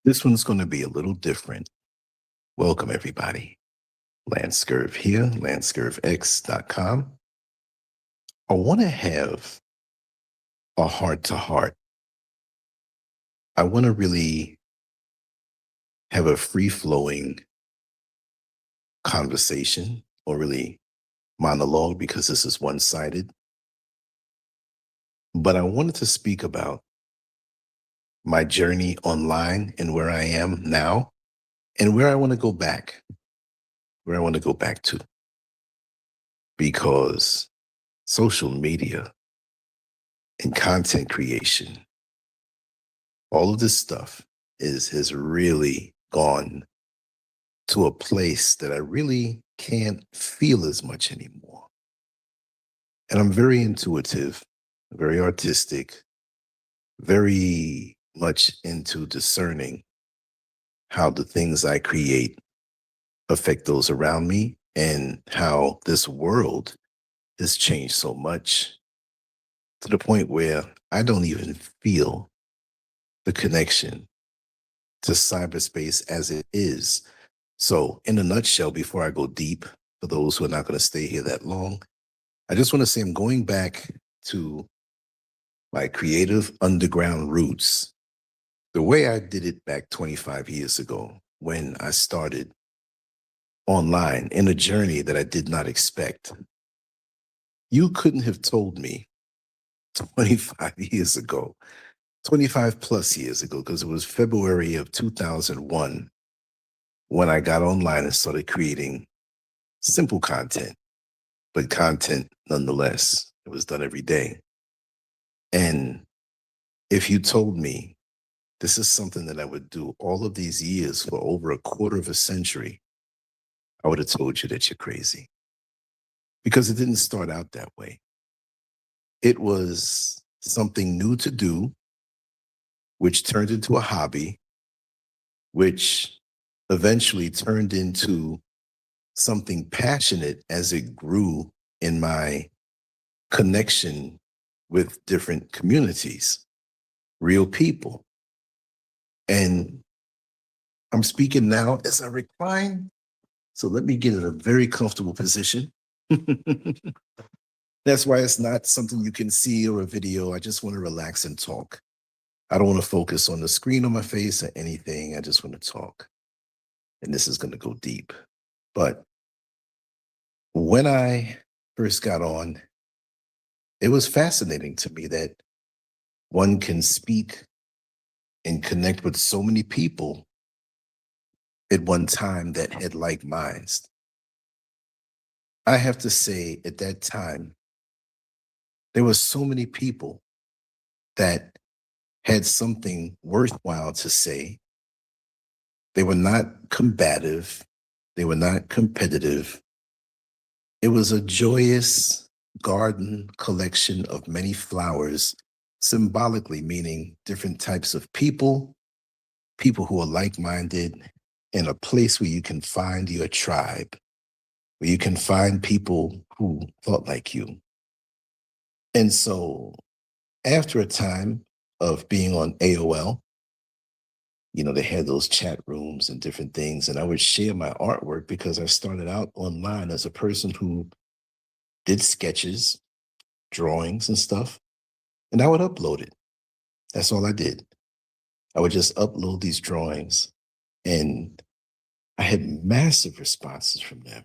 This one's going to be a little different. Welcome, everybody. LanceScurv here, LanceScurvX.com. I want to have a heart to heart. I want to really have a free flowing conversation, or really monologue, because this is one sided. But I wanted to speak about my journey online and where I am now and where I want to go back, to. Because social media and content creation, all of this stuff has really gone to a place that I really can't feel as much anymore. And I'm very intuitive, very artistic, very much into discerning how the things I create affect those around me, and how this world has changed so much to the point where I don't even feel the connection to cyberspace as it is. So, in a nutshell, before I go deep, for those who are not going to stay here that long, I just want to say I'm going back to my creative underground roots, the way I did it back 25 years ago when I started online in a journey that I did not expect. You couldn't have told me 25 years ago, 25 plus years ago, because it was February of 2001 when I got online and started creating simple content, but content nonetheless. It was done every day. And if you told me this is something that I would do all of these years for over a quarter of a century, I would have told you that you're crazy. Because it didn't start out that way. It was something new to do, which turned into a hobby, which eventually turned into something passionate as it grew in my connection with different communities, real people. And I'm speaking now as I recline. So let me get in a very comfortable position. That's why it's not something you can see or a video. I just want to relax and talk. I don't want to focus on the screen on my face or anything. I just want to talk. And this is going to go deep. But when I first got on, it was fascinating to me that one can speak and connect with so many people at one time that had like minds. I have to say, at that time, there were so many people that had something worthwhile to say. They were not combative. They were not competitive. It was a joyous garden collection of many flowers, symbolically meaning different types of people, people who are like-minded, in a place where you can find your tribe, where you can find people who thought like you. And so after a time of being on AOL, they had those chat rooms and different things, and I would share my artwork because I started out online as a person who did sketches, drawings and stuff, and I would upload it. That's all I did. I would just upload these drawings, and I had massive responses from them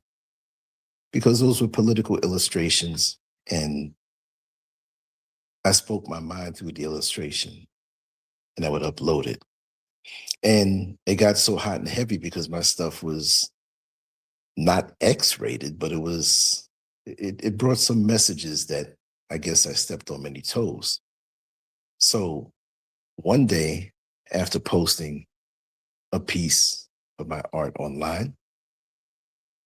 because those were political illustrations, and I spoke my mind through the illustration, and I would upload it. And it got so hot and heavy because my stuff was not X-rated, but it brought some messages that I guess I stepped on many toes. So one day, after posting a piece of my art online,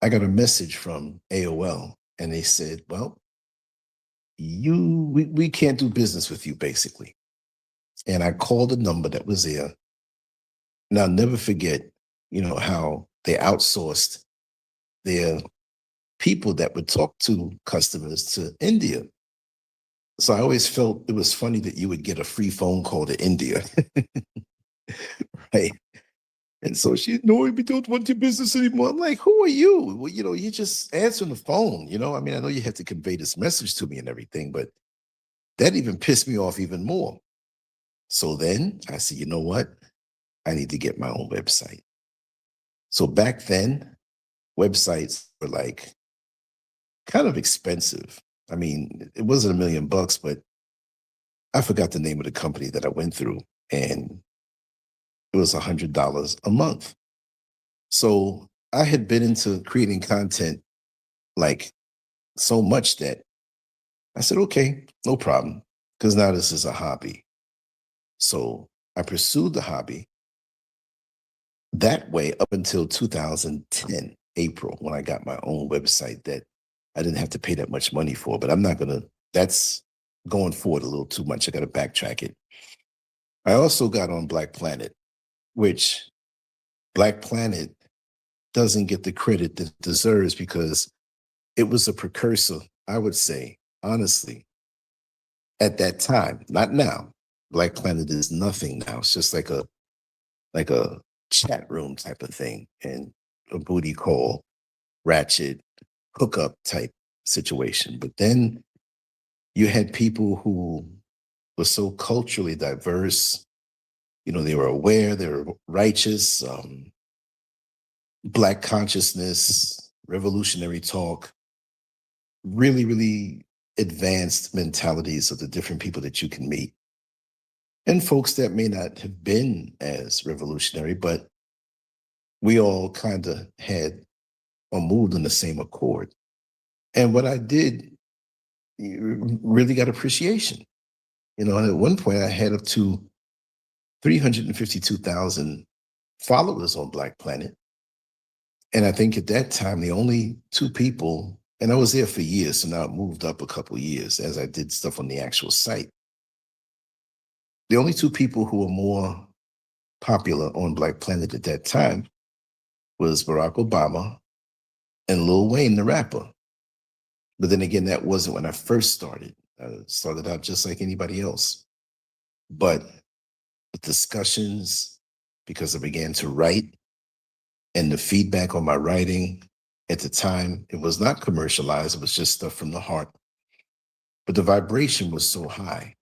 I got a message from AOL, and they said, well, we can't do business with you, basically. And I called a number that was there. And I'll never forget, how they outsourced their people that would talk to customers to India. So I always felt it was funny that you would get a free phone call to India, right? And so she, no, we don't want your business anymore. I'm like, who are you? Well, you're just answering the phone. I mean, I know you have to convey this message to me and everything, but that even pissed me off even more. So then I said, you know what? I need to get my own website. So back then, websites were like kind of expensive. I mean, it wasn't $1,000,000, but I forgot the name of the company that I went through, and it was $100 a month. So I had been into creating content like so much that I said, okay, no problem, because now this is a hobby. So I pursued the hobby that way up until 2010, April, when I got my own website that I didn't have to pay that much money for. But I'm not going to, that's going forward a little too much. I got to backtrack it. I also got on Black Planet, which Black Planet doesn't get the credit that it deserves because it was a precursor, I would say, honestly, at that time, not now. Black Planet is nothing now. It's just like a chat room type of thing and a booty call, ratchet, hookup type situation. But then you had people who were so culturally diverse. They were aware, they were righteous, Black consciousness, revolutionary talk, really, really advanced mentalities of the different people that you can meet. And folks that may not have been as revolutionary, but we all kind of had or moved in the same accord. And what I did really got appreciation. And at one point I had up to 352,000 followers on Black Planet. And I think at that time, the only two people, and I was there for years, so now it moved up a couple of years as I did stuff on the actual site. The only two people who were more popular on Black Planet at that time was Barack Obama and Lil Wayne, the rapper. But then again, that wasn't when I first started. I started out just like anybody else. But the discussions, because I began to write, and the feedback on my writing at the time, it was not commercialized. It was just stuff from the heart. But the vibration was so high.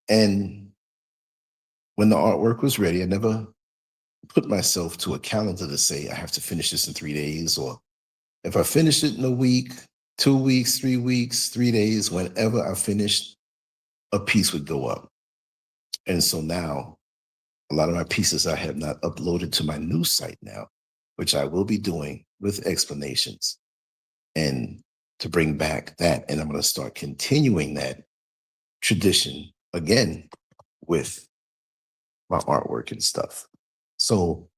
And when the artwork was ready, I never put myself to a calendar to say, I have to finish this in 3 days. Or if I finished it in a week, 2 weeks, 3 weeks, 3 days, whenever I finished, a piece would go up. And so now, a lot of my pieces I have not uploaded to my new site now, which I will be doing with explanations and to bring back that. And I'm going to start continuing that tradition again with my artwork and stuff. So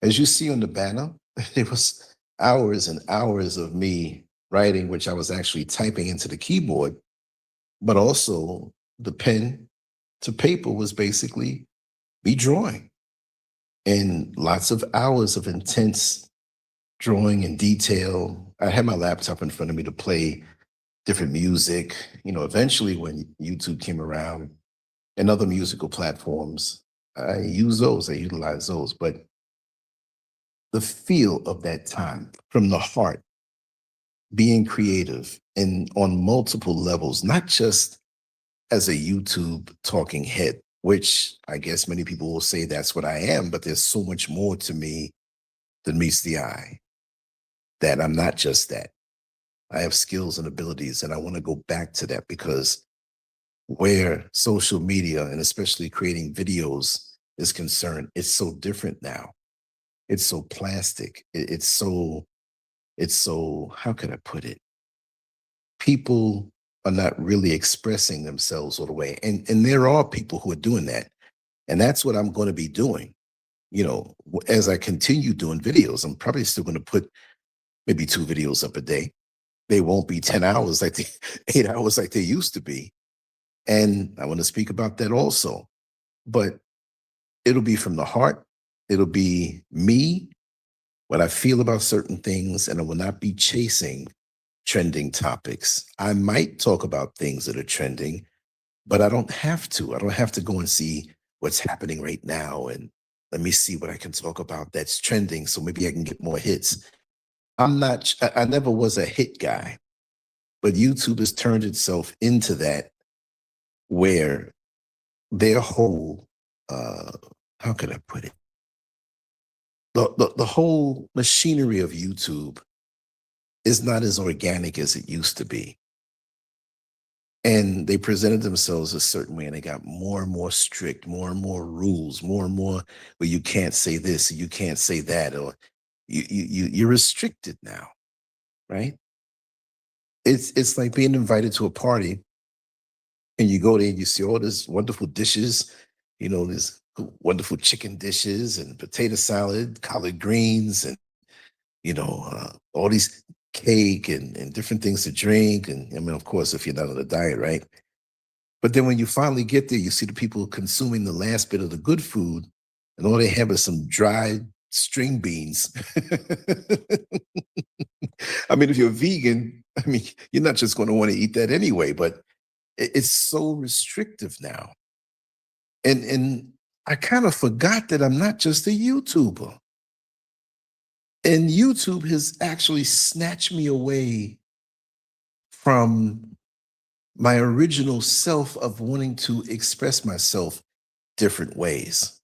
as you see on the banner, it was hours and hours of me writing, which I was actually typing into the keyboard, but also the pen to paper was basically me drawing, and lots of hours of intense drawing and detail. I had my laptop in front of me to play different music. Eventually when YouTube came around and other musical platforms, I utilize those. But the feel of that time from the heart, being creative and on multiple levels, not just as a YouTube talking head, which I guess many people will say that's what I am, but there's so much more to me than meets the eye, that I'm not just that. I have skills and abilities, and I want to go back to that because where social media and especially creating videos is concerned, it's so different now. It's so plastic. It's so, how can I put it? People are not really expressing themselves all the way. And there are people who are doing that. And that's what I'm going to be doing. As I continue doing videos, I'm probably still going to put maybe 2 videos up a day. They won't be 10 hours like 8 hours like they used to be. And I want to speak about that also. But it'll be from the heart. It'll be me, what I feel about certain things, and I will not be chasing trending topics. I might talk about things that are trending, but I don't have to. I don't have to go and see what's happening right now and Let me see what I can talk about that's trending, so maybe I can get more hits. I never was a hit guy, but YouTube has turned itself into that, where their whole, how can I put it? The whole machinery of YouTube is not as organic as it used to be. And they presented themselves a certain way, and they got more and more strict, more and more rules, more and more where you can't say this, you can't say that, or you're restricted now, right? It's like being invited to a party, and you go there and you see all these wonderful dishes, there's wonderful chicken dishes and potato salad, collard greens, and all these cake and different things to drink. And I mean, of course, if you're not on a diet, right? But then when you finally get there, you see the people consuming the last bit of the good food, and all they have is some dried string beans. I mean, if you're vegan, I mean, you're not just going to want to eat that anyway, but it's so restrictive now. And I kind of forgot that I'm not just a YouTuber. And YouTube has actually snatched me away from my original self of wanting to express myself different ways.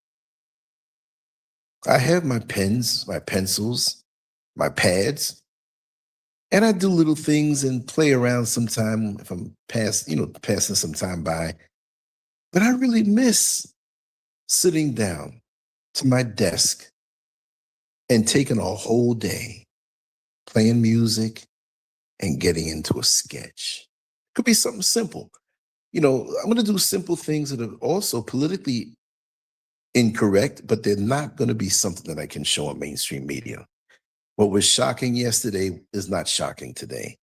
I have my pens, my pencils, my pads, and I do little things and play around sometime if I'm passing some time by. But I really miss sitting down to my desk and taking a whole day playing music and getting into a sketch. Could be something simple. I'm going to do simple things that are also politically incorrect, but they're not going to be something that I can show on mainstream media. What was shocking yesterday is not shocking today.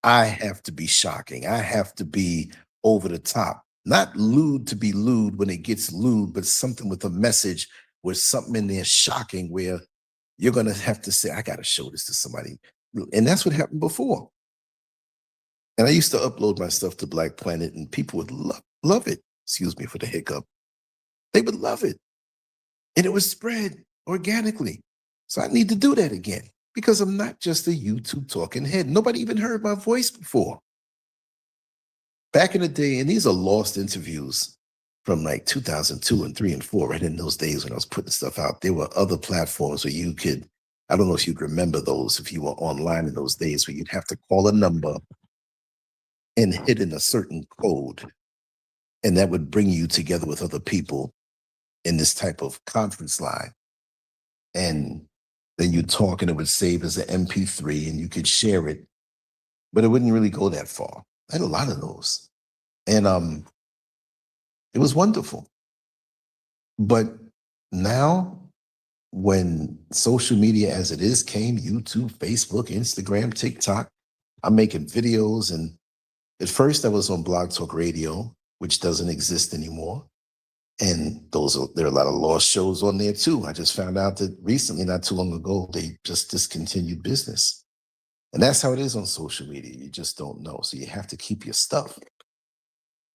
I have to be shocking. I have to be over the top. Not lewd to be lewd when it gets lewd, but something with a message, with something in there shocking where you're going to have to say, I got to show this to somebody. And that's what happened before. And I used to upload my stuff to Black Planet, and people would love it. Excuse me for the hiccup. They would love it. And it would spread organically. So I need to do that again, because I'm not just a YouTube talking head. Nobody even heard my voice before. Back in the day, and these are lost interviews from like 2002 and 3 and 4, right in those days when I was putting stuff out, there were other platforms where you could, I don't know if you'd remember those, if you were online in those days, where you'd have to call a number and hit in a certain code, and that would bring you together with other people in this type of conference line. And then you talk, and it would save as an MP3, and you could share it, but it wouldn't really go that far. I had a lot of those. And it was wonderful. But now, when social media as it is came, YouTube, Facebook, Instagram, TikTok, I'm making videos. And at first I was on Blog Talk Radio, which doesn't exist anymore. And there are a lot of lost shows on there too. I just found out that recently, not too long ago, they just discontinued business. And that's how it is on social media. You just don't know. So you have to keep your stuff.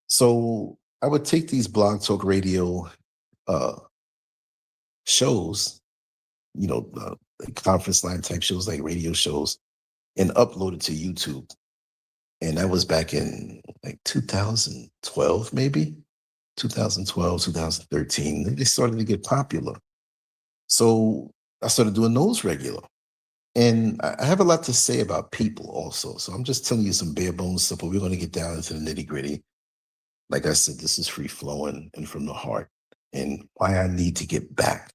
So I would take these Blog Talk Radio shows, like conference line type shows, like radio shows, and upload it to YouTube. And that was back in like 2012, maybe 2012, 2013. They started to get popular. So I started doing those regular. And I have a lot to say about people also. So I'm just telling you some bare bones stuff, but we're going to get down into the nitty gritty. Like I said, this is free flowing and from the heart, and why I need to get back.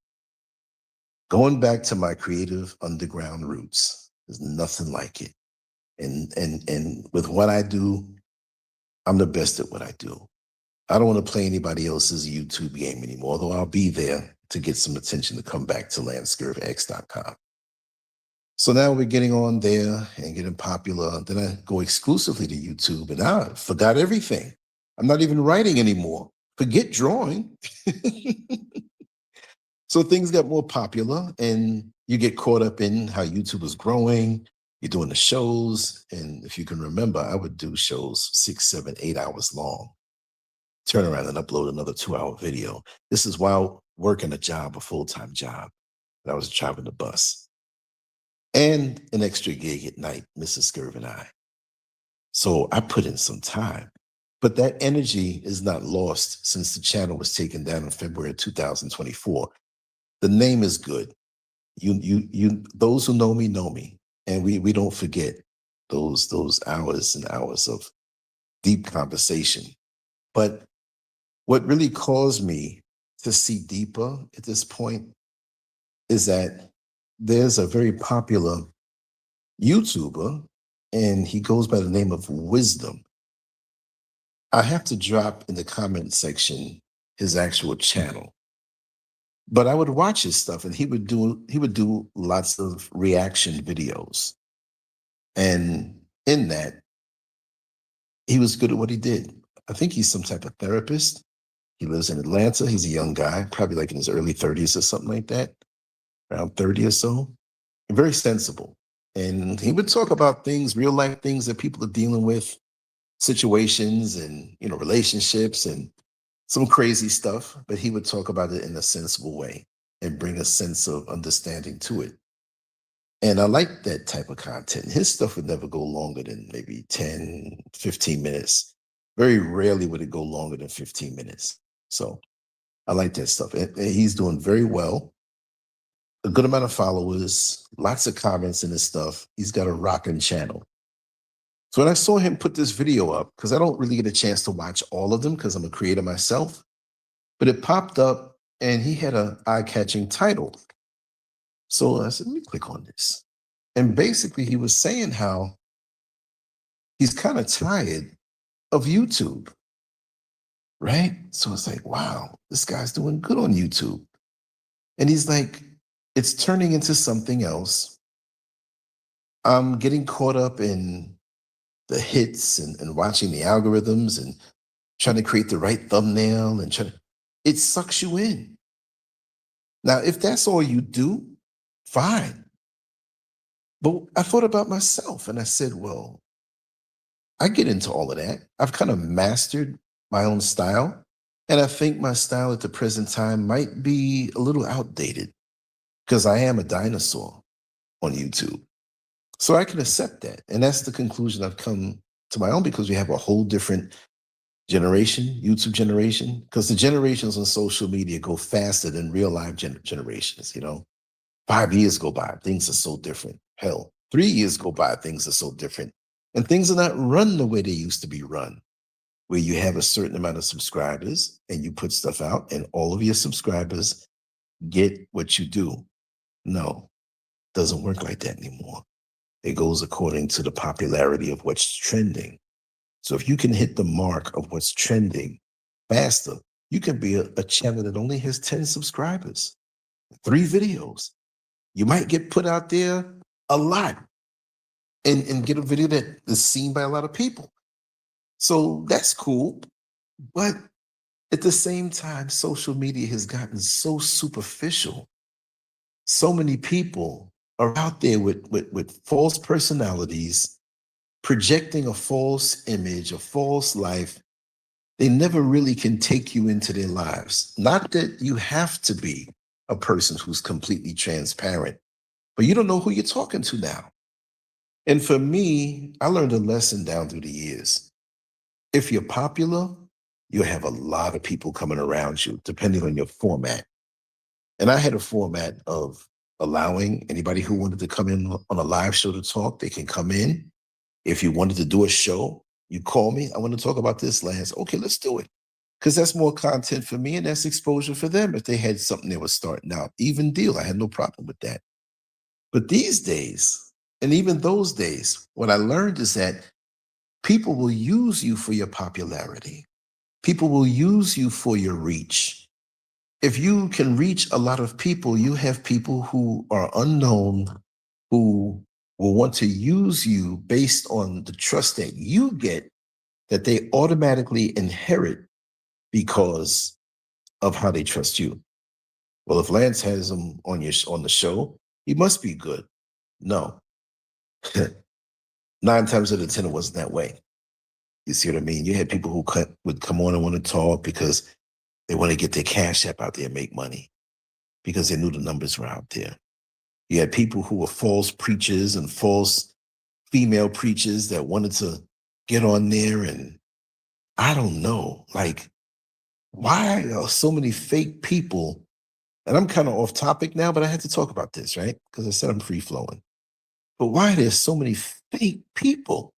Going back to my creative underground roots. There's nothing like it. And with what I do, I'm the best at what I do. I don't want to play anybody else's YouTube game anymore, although I'll be there to get some attention to come back to LanceScurvX.com. So now we're getting on there and getting popular. Then I go exclusively to YouTube, and I forgot everything. I'm not even writing anymore. Forget drawing. So things got more popular, and you get caught up in how YouTube is growing. You're doing the shows. And if you can remember, I would do shows 6, 7, 8 hours long. Turn around and upload another 2-hour video. This is while working a job, a full-time job. And I was driving the bus and an extra gig at night, Mrs. Scurv and I. So I put in some time, but that energy is not lost since the channel was taken down in February of 2024. The name is good. Those who know me, and we don't forget those hours and hours of deep conversation. But what really caused me to see deeper at this point is that there's a very popular YouTuber, and he goes by the name of Wisdom. I have to drop in the comment section his actual channel. But I would watch his stuff, and he would do lots of reaction videos. And in that, he was good at what he did. I think he's some type of therapist. He lives in Atlanta. He's a young guy, probably like in his early 30s or something like that, around 30 or so. And very sensible. And he would talk about things, real life things that people are dealing with, situations and, relationships and some crazy stuff, but he would talk about it in a sensible way and bring a sense of understanding to it. And I like that type of content. His stuff would never go longer than maybe 10, 15 minutes. Very rarely would it go longer than 15 minutes. So I like that stuff. And he's doing very well. A good amount of followers, lots of comments in his stuff. He's got a rocking channel. So when I saw him put this video up, because I don't really get a chance to watch all of them because I'm a creator myself, but it popped up and he had an eye-catching title. So I said, let me click on this. And basically he was saying how he's kind of tired of YouTube, right? So it's like, wow, this guy's doing good on YouTube. And he's like, it's turning into something else. I'm getting caught up in the hits and watching the algorithms and trying to create the right thumbnail and it sucks you in. Now, if that's all you do, fine. But I thought about myself and I said, well, I get into all of that. I've kind of mastered my own style. And I think my style at the present time might be a little outdated because I am a dinosaur on YouTube. So I can accept that. And that's the conclusion I've come to my own, because we have a whole different generation, YouTube generation, because the generations on social media go faster than real life generations. 5 years go by, things are so different. Hell, 3 years go by, things are so different. And things are not run the way they used to be run, where you have a certain amount of subscribers and you put stuff out and all of your subscribers get what you do. No, it doesn't work like that anymore. It goes according to the popularity of what's trending. So if you can hit the mark of what's trending faster, you can be a channel that only has 10 subscribers, 3 videos. You might get put out there a lot and get a video that is seen by a lot of people. So that's cool. But at the same time, social media has gotten so superficial. So many people are out there with false personalities, projecting a false image, a false life. They never really can take you into their lives. Not that you have to be a person who's completely transparent, but you don't know who you're talking to now. And for me, I learned a lesson down through the years. If you're popular, you'll have a lot of people coming around you, depending on your format. And I had a format of allowing anybody who wanted to come in on a live show to talk, they can come in. If you wanted to do a show, you call me. I want to talk about this, Lance. Okay, let's do it. Because that's more content for me and that's exposure for them. If they had something they were starting out, even deal. I had no problem with that. But these days, and even those days, what I learned is that people will use you for your popularity. People will use you for your reach. If you can reach a lot of people, you have people who are unknown, who will want to use you based on the trust that you get, that they automatically inherit because of how they trust you. Well, if Lance has them on the show, he must be good. No. 9 times out of 10, it wasn't that way. You see what I mean? You had people who would come on and want to talk because They want to get their cash app out there and make money because they knew the numbers were out there. You had people who were false preachers and false female preachers that wanted to get on there, and I don't know, like, why are so many fake people? And I'm kind of off topic now, but I had to talk about this, right? Because I said I'm free flowing. But why are there so many fake people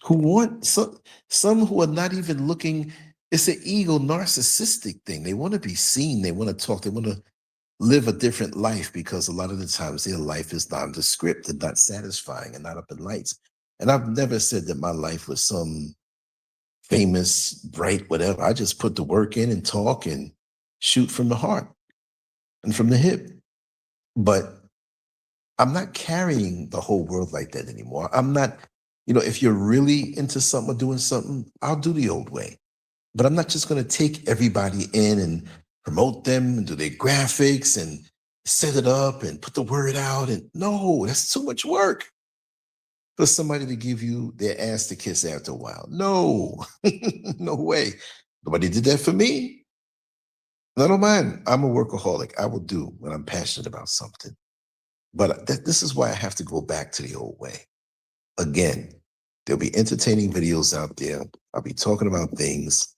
who want some who are not even looking? It's an ego narcissistic thing. They want to be seen. They want to talk. They want to live a different life because a lot of the times their life is nondescript and not satisfying and not up in lights. And I've never said that my life was some famous, bright, whatever. I just put the work in and talk and shoot from the heart and from the hip. But I'm not carrying the whole world like that anymore. I'm not, if you're really into something or doing something, I'll do the old way. But I'm not just going to take everybody in and promote them and do their graphics and set it up and put the word out. And no, that's too much work for somebody to give you their ass to kiss after a while. No, no way. Nobody did that for me. I don't mind. I'm a workaholic. I will do when I'm passionate about something. But this is why I have to go back to the old way. Again, there'll be entertaining videos out there. I'll be talking about things.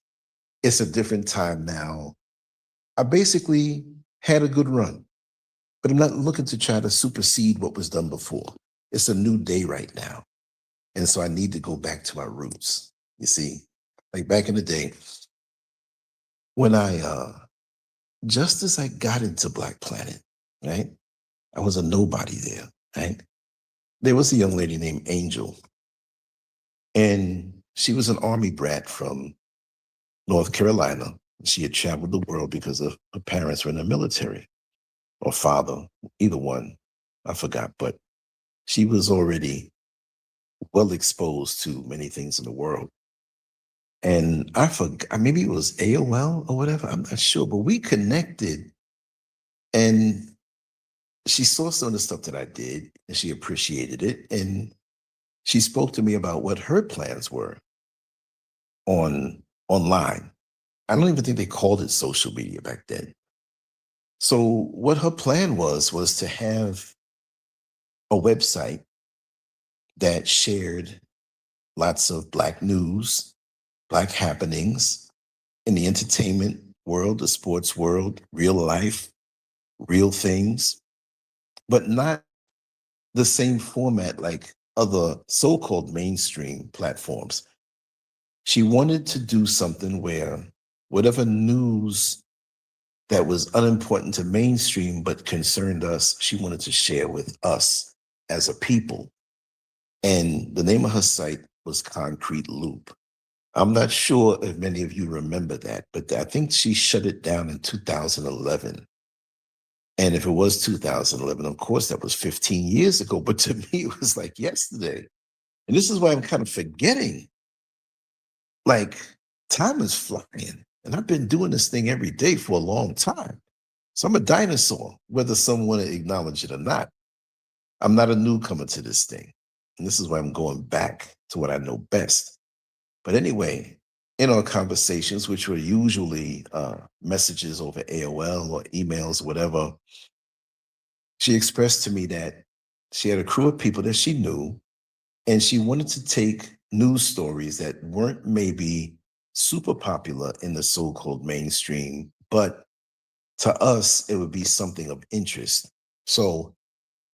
It's a different time now. I basically had a good run, but I'm not looking to try to supersede what was done before. It's a new day right now. And so I need to go back to my roots. You see, like back in the day, when just as I got into Black Planet, right? I was a nobody there, right? There was a young lady named Angel, and she was an Army brat from North Carolina. She had traveled the world because her parents were in the military, or father, either one, I forgot, but she was already well exposed to many things in the world. And I forgot, maybe it was AOL or whatever, I'm not sure, but we connected, and she saw some of the stuff that I did and she appreciated it. And she spoke to me about what her plans were online. I don't even think they called it social media back then. So what her plan was to have a website that shared lots of Black news, Black happenings in the entertainment world, the sports world, real life, real things, but not the same format like other so-called mainstream platforms. She wanted to do something where whatever news that was unimportant to mainstream but concerned us, she wanted to share with us as a people. And the name of her site was Concrete Loop. I'm not sure if many of you remember that, but I think she shut it down in 2011. And if it was 2011, of course, that was 15 years ago. But to me, it was like yesterday. And this is why I'm kind of forgetting. Like, time is flying. And I've been doing this thing every day for a long time. So I'm a dinosaur, whether someone want to acknowledge it or not. I'm not a newcomer to this thing. And this is why I'm going back to what I know best. But anyway, in our conversations, which were usually messages over AOL or emails, whatever, she expressed to me that she had a crew of people that she knew, and she wanted to take news stories that weren't maybe super popular in the so-called mainstream, but to us, it would be something of interest. So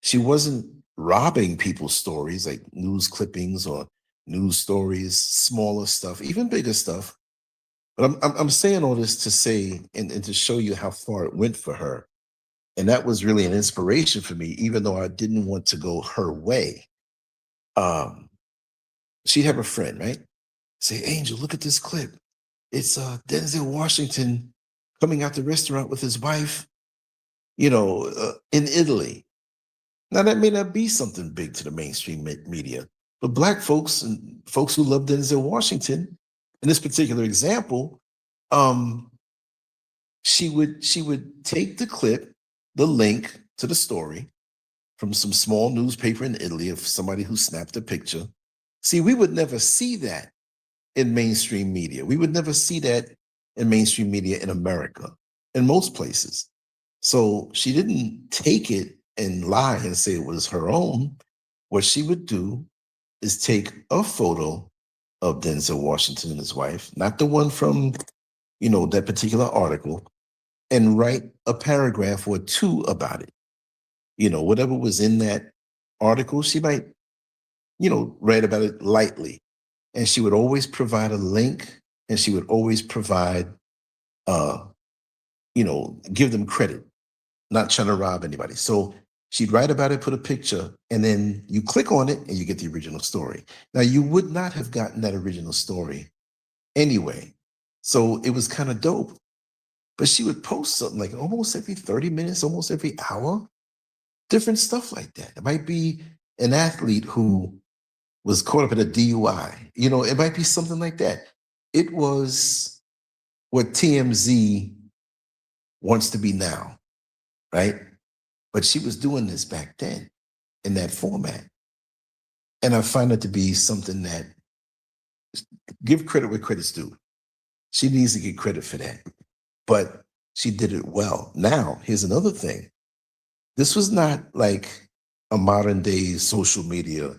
she wasn't robbing people's stories like news clippings or news stories, smaller stuff, even bigger stuff. But I'm saying all this to say and to show you how far it went for her. And that was really an inspiration for me, even though I didn't want to go her way. She'd have a friend, right? Say, Angel, look at this clip. It's Denzel Washington coming out the restaurant with his wife, in Italy. Now, that may not be something big to the mainstream media, but Black folks and folks who love Denzel Washington, in this particular example, she would take the clip, the link to the story from some small newspaper in Italy of somebody who snapped a picture. See, we would never see that in mainstream media. We would never see that in mainstream media in America, in most places. So she didn't take it and lie and say it was her own. What she would do is take a photo of Denzel Washington and his wife, not the one from, that particular article, and write a paragraph or two about it. Whatever was in that article, she might, write about it lightly. And she would always provide a link, and she would always provide, uh, give them credit, not trying to rob anybody. So she'd write about it, put a picture, and then you click on it and you get the original story. Now, you would not have gotten that original story anyway. So it was kind of dope. But she would post something like almost every 30 minutes, almost every hour, different stuff like that. It might be an athlete who was caught up in a DUI. It might be something like that. It was what TMZ wants to be now, right? But she was doing this back then in that format. And I find it to be something that, give credit where credit's due. She needs to get credit for that. But she did it well. Now, here's another thing. This was not like a modern day social media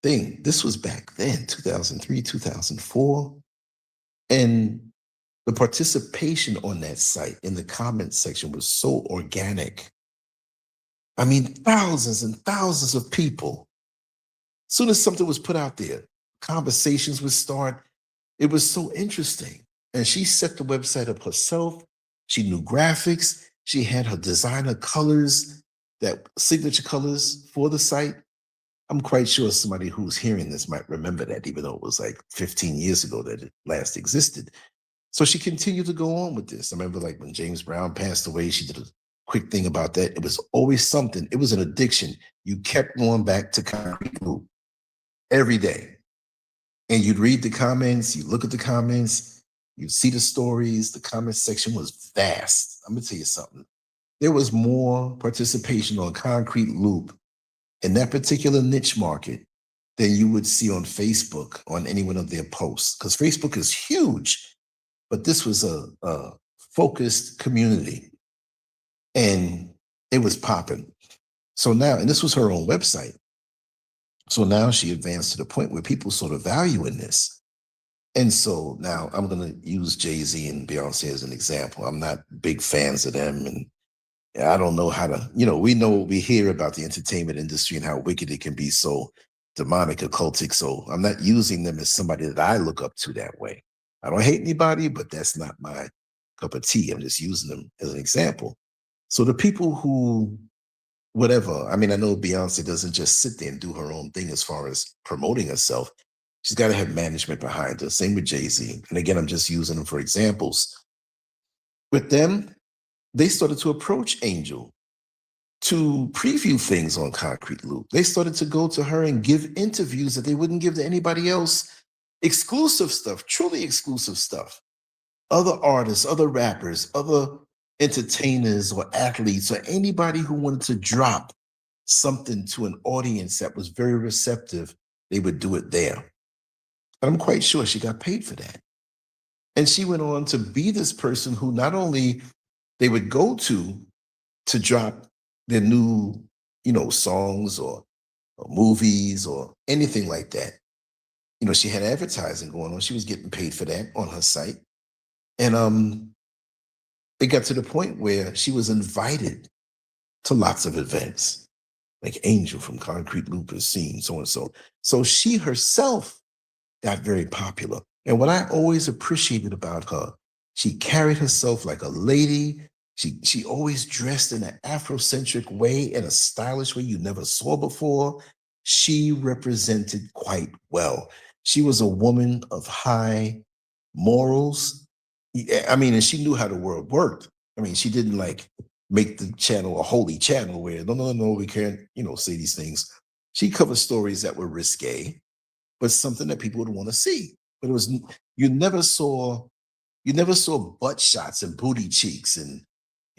thing. This was back then, 2003, 2004. And the participation on that site in the comments section was so organic. I mean, thousands and thousands of people. As soon as something was put out there, conversations would start. It was so interesting. And she set the website up herself. She knew graphics. She had her designer colors, that signature colors for the site. I'm quite sure somebody who's hearing this might remember that, even though it was like 15 years ago that it last existed. So she continued to go on with this. I remember like when James Brown passed away, she did a quick thing about that. It was always something. It was an addiction. You kept going back to Concrete Loop every day. And you'd read the comments, you look at the comments, you see the stories. The comment section was vast. I'm gonna tell you something. There was more participation on Concrete Loop in that particular niche market than you would see on Facebook on any one of their posts, because Facebook is huge, but this was a focused community and it was popping. So now, and this was her own website. So now she advanced to the point where people saw the value in this. And so now I'm going to use Jay-Z and Beyonce as an example. I'm not big fans of them. And I don't know how to, we hear about the entertainment industry and how wicked it can be, so demonic, occultic. So I'm not using them as somebody that I look up to that way. I don't hate anybody, but that's not my cup of tea. I'm just using them as an example. So the people who, whatever, I mean, I know Beyonce doesn't just sit there and do her own thing as far as promoting herself. She's got to have management behind her. Same with Jay-Z. And again, I'm just using them for examples. With them, they started to approach Angel to preview things on Concrete Loop. They started to go to her and give interviews that they wouldn't give to anybody else. Exclusive stuff, truly exclusive stuff. Other artists, other rappers, other entertainers or athletes or anybody who wanted to drop something to an audience that was very receptive, they would do it there. And I'm quite sure she got paid for that. And she went on to be this person who not only they would go to drop their new, songs or movies or anything like that. She had advertising going on. She was getting paid for that on her site. And it got to the point where she was invited to lots of events, like Angel from Concrete Loop is seen, so and so. So she herself got very popular. And what I always appreciated about her, she carried herself like a lady. She always dressed in an Afrocentric way, in a stylish way you never saw before. She represented quite well. She was a woman of high morals. I mean, and she knew how the world worked. I mean, she didn't like make the channel a holy channel where no, we can't, say these things. She covered stories that were risque, but something that people would want to see. But it was, you never saw butt shots and booty cheeks. And,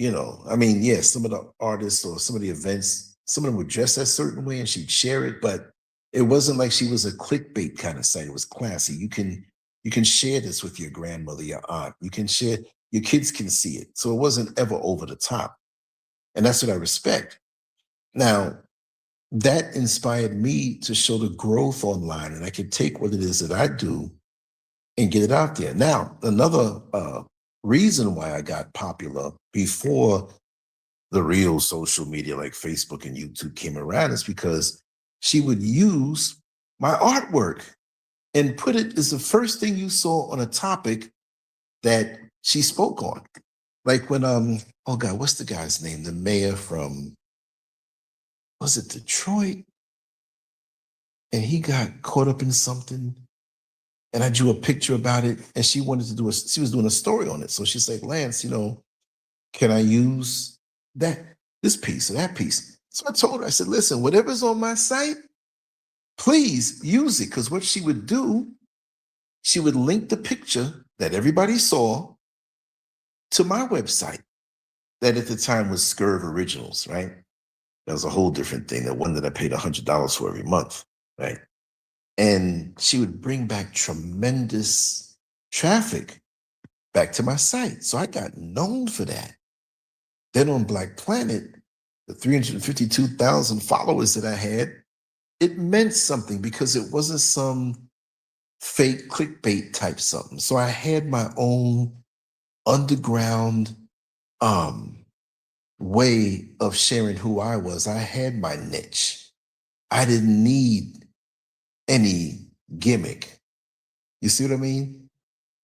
I mean, yes, some of the artists or some of the events, some of them would dress a certain way and she'd share it, but it wasn't like she was a clickbait kind of site. It was classy. You You can share this with your grandmother, your aunt. You can share, your kids can see it. So it wasn't ever over the top. And that's what I respect. Now, that inspired me to show the growth online, and I could take what it is that I do and get it out there. Now, another reason why I got popular before the real social media like Facebook and YouTube came around is because she would use my artwork and put it as the first thing you saw on a topic that she spoke on. Like when oh God, what's the guy's name? The mayor from, was it Detroit? And he got caught up in something. And I drew a picture about it. And she wanted to do she was doing a story on it. So she's like, Lance, can I use this piece or that piece? So I told her, I said, listen, whatever's on my site, please use it. Because what she would do, she would link the picture that everybody saw to my website. That at the time was Scurv Originals, right? That was a whole different thing. That one that I paid $100 for every month, right? And she would bring back tremendous traffic back to my site. So I got known for that. Then on Black Planet, the 352,000 followers that I had, it meant something because it wasn't some fake clickbait type something. So I had my own underground way of sharing who I was. I had my niche. I didn't need any gimmick. You see what I mean?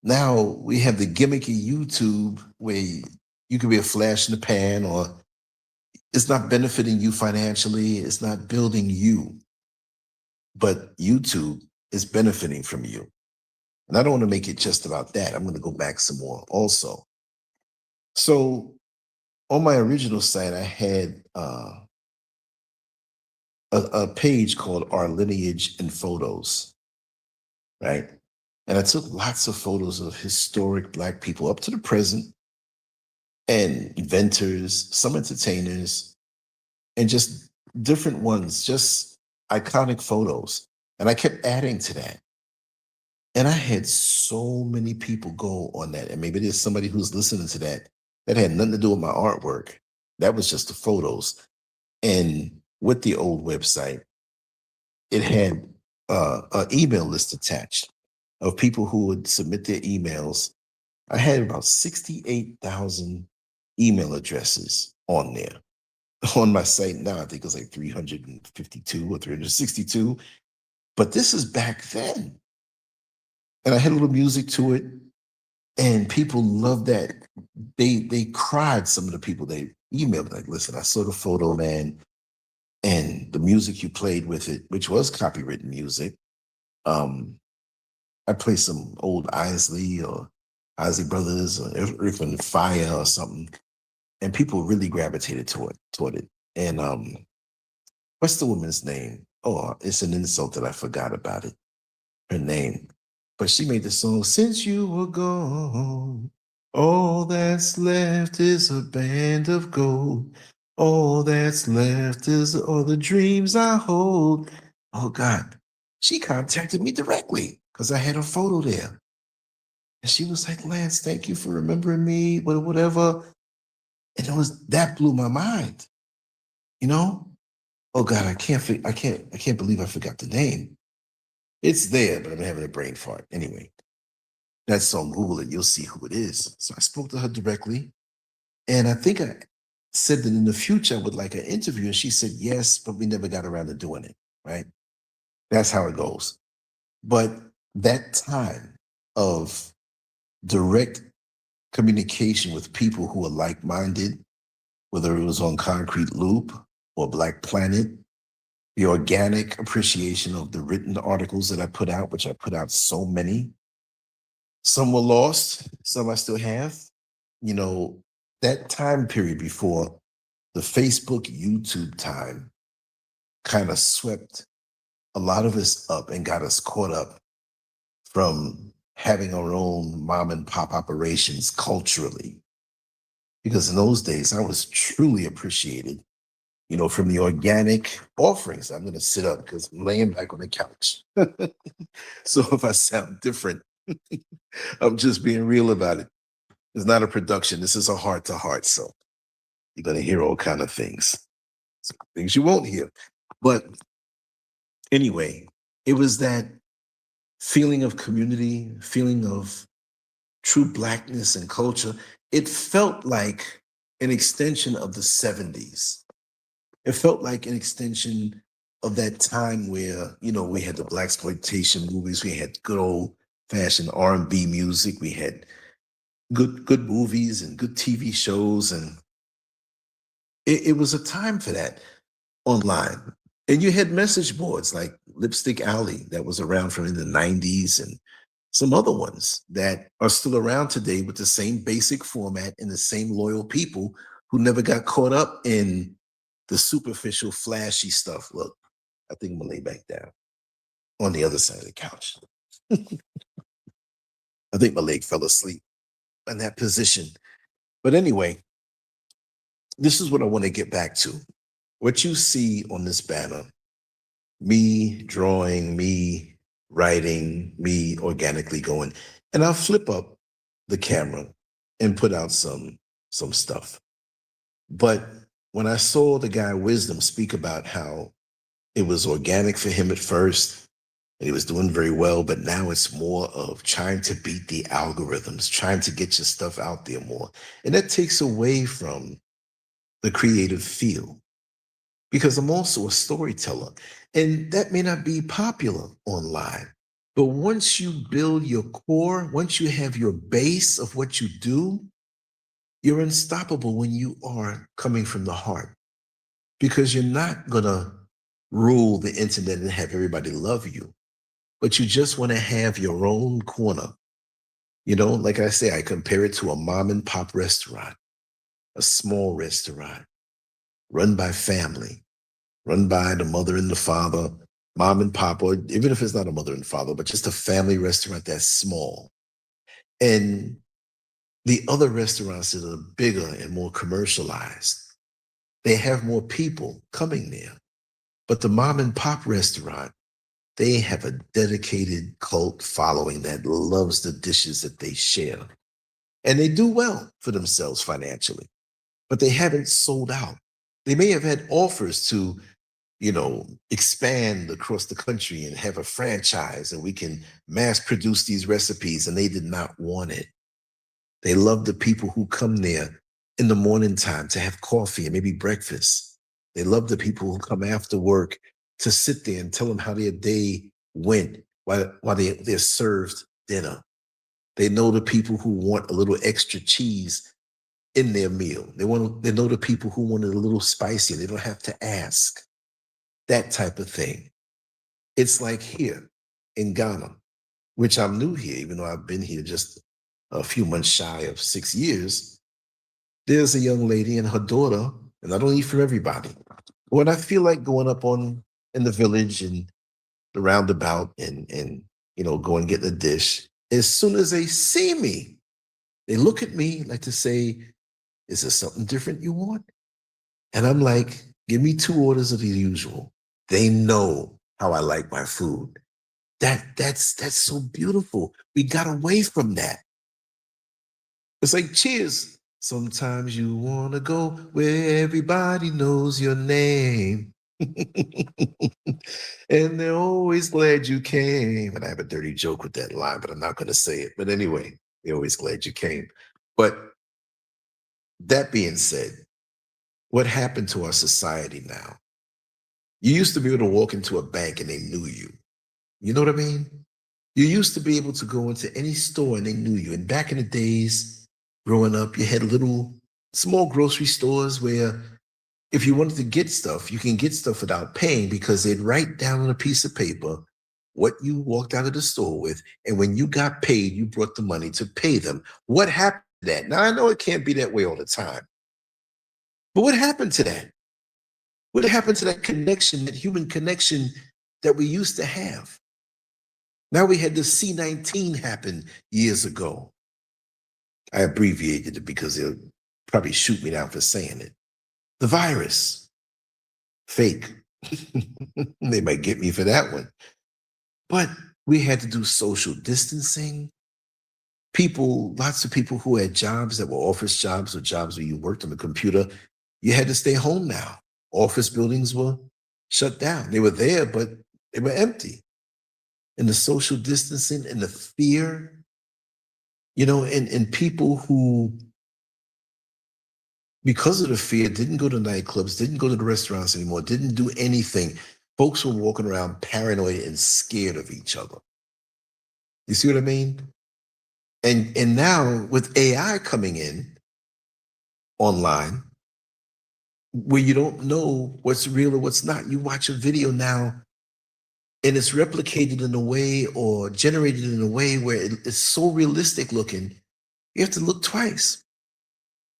Now we have the gimmicky YouTube where you can be a flash in the pan, or it's not benefiting you financially. It's not building you, but YouTube is benefiting from you. And I don't want to make it just about that. I'm going to go back some more also. So on my original site, I had a page called Our Lineage in Photos, right? And I took lots of photos of historic Black people up to the present, and inventors, some entertainers, and just different ones, just iconic photos. And I kept adding to that. And I had so many people go on that. And maybe there's somebody who's listening to that had nothing to do with my artwork. That was just the photos. And with the old website, it had an email list attached of people who would submit their emails. I had about 68,000 email addresses on there. On my site now, I think it was like 352 or 362. But this is back then. And I had a little music to it, and people loved that. They cried, some of the people. They emailed like, listen, I saw the photo, man, and the music you played with it, which was copywritten music. I played some old Isley Brothers or Earth and Fire or something, and people really gravitated toward it. And what's the woman's name? Oh, it's an insult that I forgot about it. Her name. But she made the song, Since You Were Gone, all that's left is a band of gold. All that's left is all the dreams I hold. Oh God. She contacted me directly because I had a photo there. And she was like, Lance, thank you for remembering me, whatever. And that blew my mind. Oh God, I can't believe I forgot the name. It's there, but I'm having a brain fart. Anyway, that's on Google it. You'll see who it is. So I spoke to her directly. And I think I said that in the future I would like an interview. And she said yes, but we never got around to doing it, right? That's how it goes. But that time of direct communication with people who are like-minded, whether it was on Concrete Loop or Black Planet, the organic appreciation of the written articles that I put out, which I put out so many. Some were lost, some I still have. That time period before the Facebook, YouTube time kind of swept a lot of us up and got us caught up from having our own mom and pop operations culturally. Because in those days, I was truly appreciated, from the organic offerings. I'm going to sit up because I'm laying back on the couch. So if I sound different, I'm just being real about it. It's not a production. This is a heart to heart. So you're going to hear all kind of things, some things you won't hear. But anyway, it was that feeling of community, feeling of true Blackness and culture. It felt like an extension of the 70s. It felt like an extension of that time where, we had the blaxploitation movies, we had good old fashioned R&B music, we had good movies and good TV shows, and it was a time for that online. And you had message boards like Lipstick Alley that was around from in the 90s, and some other ones that are still around today with the same basic format and the same loyal people who never got caught up in the superficial, flashy stuff. Look, I think I'm gonna lay back down on the other side of the couch. I think my leg fell asleep in that position. But anyway, this is what I want to get back to. What you see on this banner, me drawing, me writing, me organically going, and I'll flip up the camera and put out some stuff. But when I saw the guy Wisdom speak about how it was organic for him at first, and he was doing very well, but now it's more of trying to beat the algorithms, trying to get your stuff out there more. And that takes away from the creative feel, because I'm also a storyteller, and that may not be popular online. But once you build your core, once you have your base of what you do, you're unstoppable when you are coming from the heart, because you're not going to rule the internet and have everybody love you, but you just want to have your own corner. Like I say, I compare it to a mom and pop restaurant, a small restaurant run by family, run by the mother and the father, mom and pop, or even if it's not a mother and father, but just a family restaurant that's small. And the other restaurants that are bigger and more commercialized, they have more people coming there. But the mom and pop restaurant, they have a dedicated cult following that loves the dishes that they share. And they do well for themselves financially, but they haven't sold out. They may have had offers to, expand across the country and have a franchise and we can mass produce these recipes, and they did not want it. They love the people who come there in the morning time to have coffee and maybe breakfast. They love the people who come after work to sit there and tell them how their day went while they're served dinner. They know the people who want a little extra cheese in their meal. They know the people who want it a little spicy. They don't have to ask. That type of thing. It's like here in Ghana, which I'm new here, even though I've been here just a few months shy of 6 years. There's a young lady and her daughter, and I don't eat for everybody. When I feel like going up in the village and the roundabout and go and get a dish, as soon as they see me, they look at me like to say, is there something different you want? And I'm like, give me 2 orders of the usual. They know how I like my food. That's so beautiful. We got away from that. It's like Cheers. Sometimes you want to go where everybody knows your name. And they're always glad you came. And I have a dirty joke with that line, but I'm not going to say it. But anyway, they're always glad you came. But that being said, what happened to our society now? You used to be able to walk into a bank and they knew you. You know what I mean? You used to be able to go into any store and they knew you. And back in the days, growing up, you had little small grocery stores where if you wanted to get stuff, you can get stuff without paying, because they'd write down on a piece of paper what you walked out of the store with. And when you got paid, you brought the money to pay them. What happened to that? Now, I know it can't be that way all the time, but what happened to that? What happened to that connection, that human connection that we used to have? Now we had the C-19 happen years ago. I abbreviated it because they'll probably shoot me down for saying it. The virus, fake. They might get me for that one. But We had to do social distancing. Lots of people who had jobs that were office jobs or jobs where you worked on the computer, you had to stay home now. Office buildings were shut down. They were there, but they were empty. And the social distancing and the fear, and people who, because of the fear, didn't go to nightclubs, didn't go to the restaurants anymore, didn't do anything. Folks were walking around paranoid and scared of each other. You see what I mean? And now with AI coming in online, where you don't know what's real or what's not, you watch a video now and it's replicated in a way or generated in a way where it's so realistic looking, you have to look twice.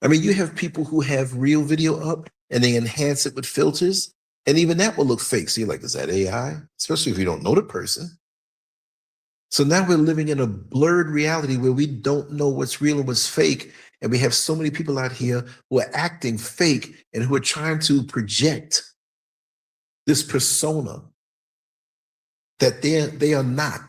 I mean, you have people who have real video up and they enhance it with filters, and even that will look fake. So you're like, is that AI? Especially if you don't know the person. So now we're living in a blurred reality where we don't know what's real and what's fake. And we have so many people out here who are acting fake and who are trying to project this persona that they are not.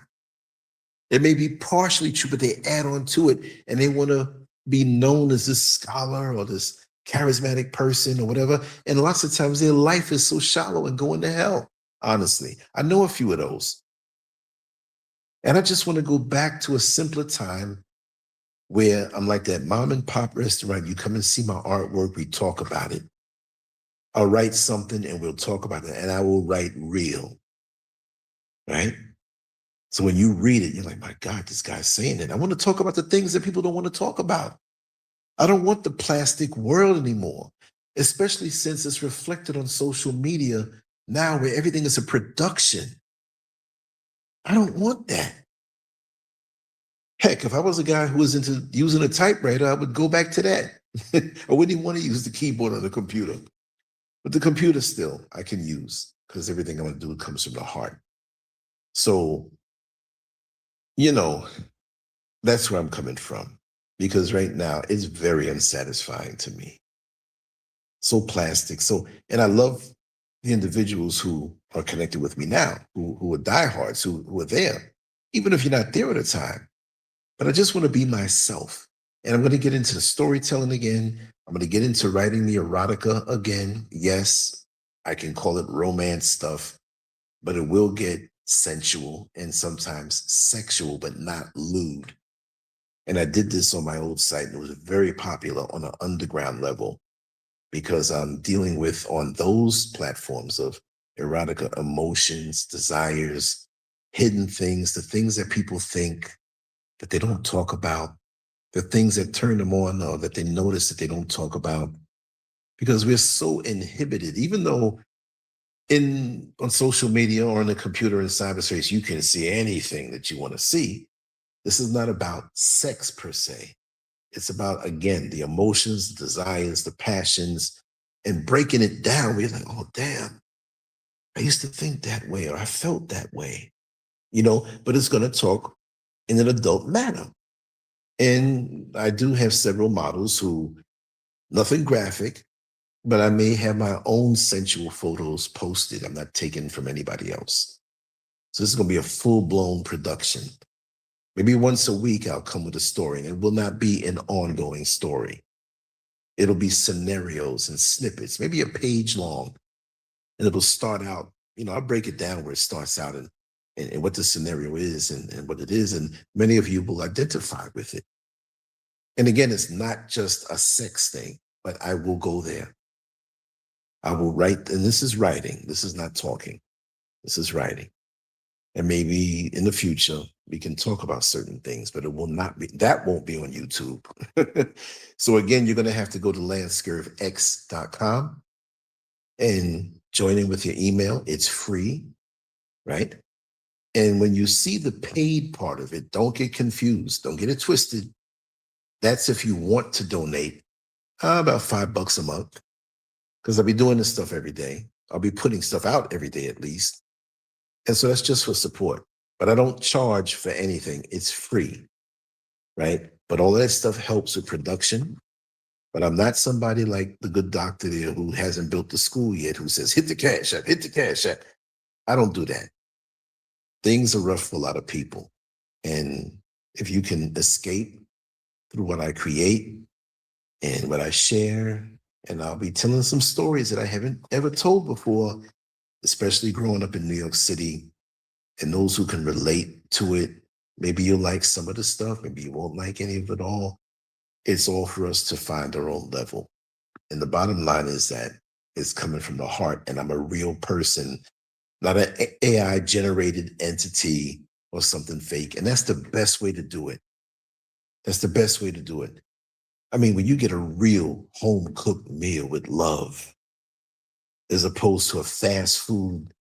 It may be partially true, but they add on to it and they want to be known as this scholar or this charismatic person or whatever. And lots of times their life is so shallow and going to hell, honestly. I know a few of those. And I just want to go back to a simpler time where I'm like that mom and pop restaurant. You come and see my artwork, we talk about it. I'll write something and we'll talk about it, and I will write real, right? So when you read it, you're like, my God, this guy's saying it. I want to talk about the things that people don't want to talk about. I don't want the plastic world anymore, especially since it's reflected on social media now where everything is a production. I don't want that. Heck, if I was a guy who was into using a typewriter, I would go back to that. I wouldn't even want to use the keyboard on the computer. But the computer still I can use because everything I'm going to do comes from the heart. So, that's where I'm coming from. Because right now it's very unsatisfying to me. So plastic. And I love the individuals who are connected with me now, who are diehards, who are there, even if you're not there at the time. But I just want to be myself. And I'm going to get into the storytelling again. I'm going to get into writing the erotica again. Yes, I can call it romance stuff, but it will get sensual and sometimes sexual, but not lewd. And I did this on my old site, and it was very popular on an underground level because I'm dealing with, on those platforms of erotica, emotions, desires, hidden things, the things that people think that they don't talk about, the things that turn them on or that they notice that they don't talk about, because we're so inhibited. Even though on social media or on the computer in cyberspace, you can see anything that you want to see. This is not about sex per se. It's about, again, the emotions, the desires, the passions, and breaking it down. We're like, oh, damn, I used to think that way, or I felt that way, but it's going to talk in an adult manner. And I do have several models who, nothing graphic, but I may have my own sensual photos posted. I'm not taken from anybody else. So this is going to be a full-blown production. Maybe once a week, I'll come with a story, and it will not be an ongoing story. It'll be scenarios and snippets, maybe a page long, and it'll start out, I'll break it down where it starts out and what the scenario is and what it is, and many of you will identify with it. And again, it's not just a sex thing, but I will go there. I will write, and this is writing. This is not talking. This is writing. And maybe in the future, we can talk about certain things, but that won't be on YouTube. So again, you're going to have to go to LanceScurvX.com and join in with your email. It's free, right? And when you see the paid part of it, don't get confused. Don't get it twisted. That's if you want to donate about $5 a month, because I'll be doing this stuff every day. I'll be putting stuff out every day at least. And so that's just for support. But I don't charge for anything. It's free, right? But all that stuff helps with production. But I'm not somebody like the good doctor there who hasn't built the school yet, who says, hit the cash app, hit the cash app. I don't do that. things are rough for a lot of people. And if you can escape through what I create and what I share, and I'll be telling some stories that I haven't ever told before, especially growing up in New York City, and those who can relate to it. Maybe you'll like some of the stuff, maybe you won't like any of it all. It's all for us to find our own level. And the bottom line is that it's coming from the heart, and I'm a real person, not an AI generated entity or something fake. And that's the best way to do it. That's the best way to do it. I mean, when you get a real home cooked meal with love, as opposed to a fast food,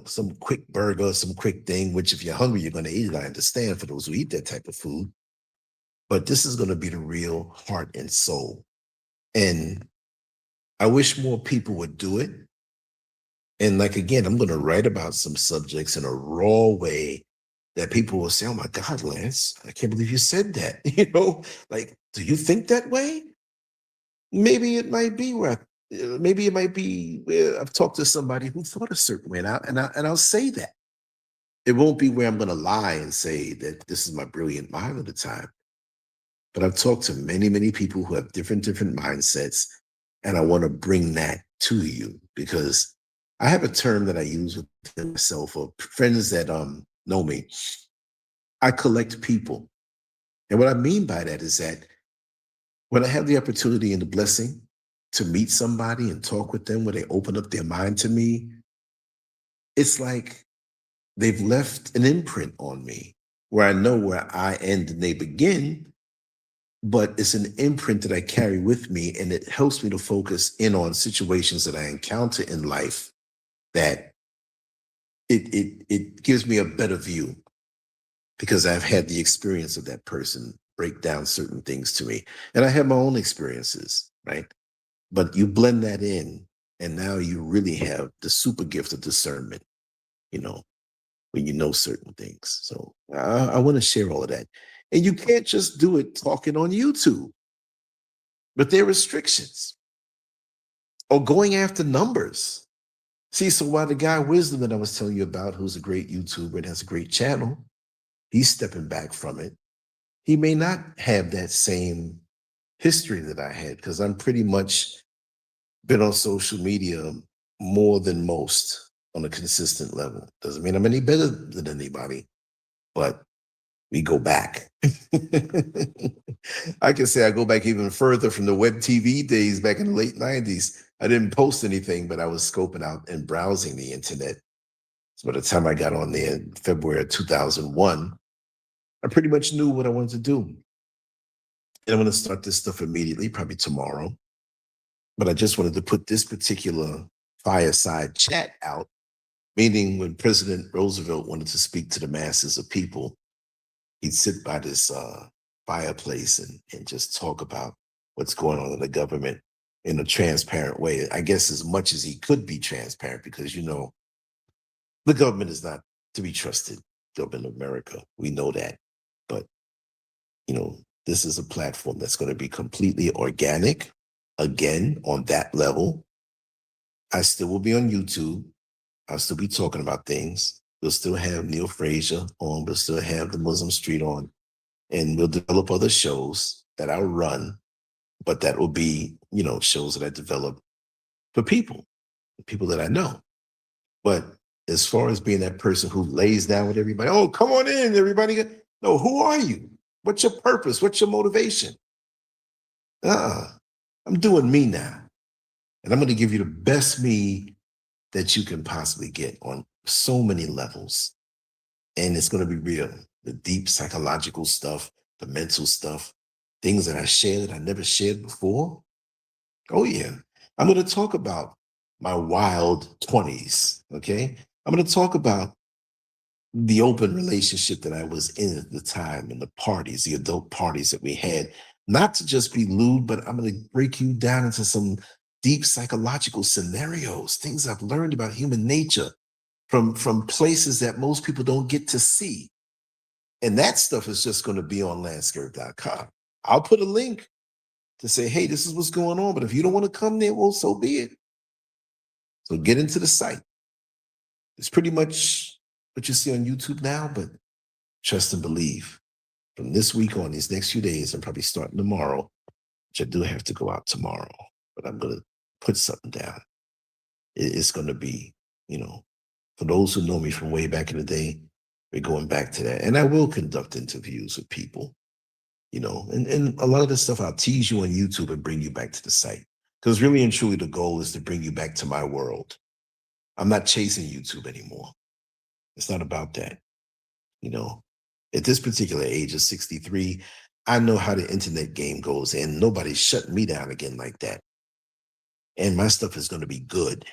some quick burger, some quick thing, which if you're hungry, you're going to eat it. I understand for those who eat that type of food. But this is going to be the real heart and soul. And I wish more people would do it. And like, again, I'm going to write about some subjects in a raw way that people will say, oh my God, Lance, I can't believe you said that. Like, do you think that way? Maybe it might be maybe it might be where I've talked to somebody who thought a certain way, and I'll say that. It won't be where I'm going to lie and say that this is my brilliant mind at the time. But I've talked to many, many people who have different mindsets, and I want to bring that to you because I have a term that I use with myself or friends that know me. I collect people. And what I mean by that is that when I have the opportunity and the blessing to meet somebody and talk with them, where they open up their mind to me, it's like they've left an imprint on me where I know where I end and they begin, but it's an imprint that I carry with me, and it helps me to focus in on situations that I encounter in life that it gives me a better view because I've had the experience of that person break down certain things to me. And I have my own experiences, right? But you blend that in, and now you really have the super gift of discernment, you know, when you know certain things. So I want to share all of that. And you can't just do it talking on YouTube, but there are restrictions or going after numbers. See, so while the guy Wisdom that I was telling you about, who's a great YouTuber and has a great channel, he's stepping back from it. He may not have that same history that I had because I'm pretty much been on social media more than most on a consistent level. Doesn't mean I'm any better than anybody, but we go back. I can say I go back even further from the web TV days back in the late 90s. I didn't post anything, but I was scoping out and browsing the internet. So by the time I got on there in February of 2001, I pretty much knew what I wanted to do. And I'm going to start this stuff immediately, probably tomorrow. But I just wanted to put this particular fireside chat out, meaning when President Roosevelt wanted to speak to the masses of people, he'd sit by this fireplace and just talk about what's going on in the government in a transparent way. I guess as much as he could be transparent, because, the government is not to be trusted, government of America. We know that. But, this is a platform that's going to be completely organic. Again, on that level, I still will be on YouTube. I'll still be talking about things. We'll still have Neil Frazier on. We'll still have the Muslim Street on. And we'll develop other shows that I'll run, but that will be, shows that I develop for people that I know. But as far as being that person who lays down with everybody, oh, come on in, everybody. No, who are you? What's your purpose? What's your motivation? I'm doing me now. And I'm going to give you the best me that you can possibly get on so many levels. And it's going to be real. The deep psychological stuff, the mental stuff, things that I share that I never shared before. Oh, yeah. I'm going to talk about my wild 20s. Okay. I'm going to talk about the open relationship that I was in at the time and the parties, the adult parties that we had, not to just be lewd, but I'm going to break you down into some deep psychological scenarios, things I've learned about human nature from places that most people don't get to see. And that stuff is just going to be on LanceScurvX.com. I'll put a link to say, hey, this is what's going on. But if you don't want to come there, well, so be it. So get into the site. It's pretty much what you see on YouTube now, but trust and believe. From this week on, these next few days, I'm probably starting tomorrow, which I do have to go out tomorrow, but I'm going to put something down. It's going to be, you know, for those who know me from way back in the day, we're going back to that. And I will conduct interviews with people, and a lot of this stuff I'll tease you on YouTube and bring you back to the site. Because really and truly, the goal is to bring you back to my world. I'm not chasing YouTube anymore. It's not about that. At this particular age of 63, I know how the internet game goes, and nobody's shutting me down again like that. And my stuff is going to be good.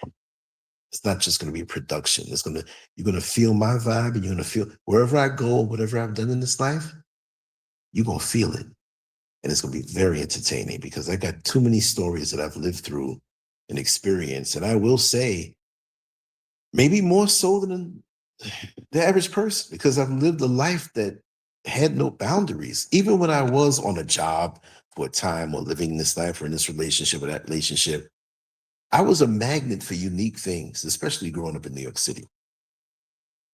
It's not just going to be production. You're going to feel my vibe, and you're going to feel wherever I go, whatever I've done in this life, you're going to feel it. And it's going to be very entertaining because I got too many stories that I've lived through and experienced. And I will say, maybe more so than the average person, because I've lived a life that had no boundaries. Even when I was on a job for a time or living this life or in this relationship or that relationship, I was a magnet for unique things, especially growing up in New York City.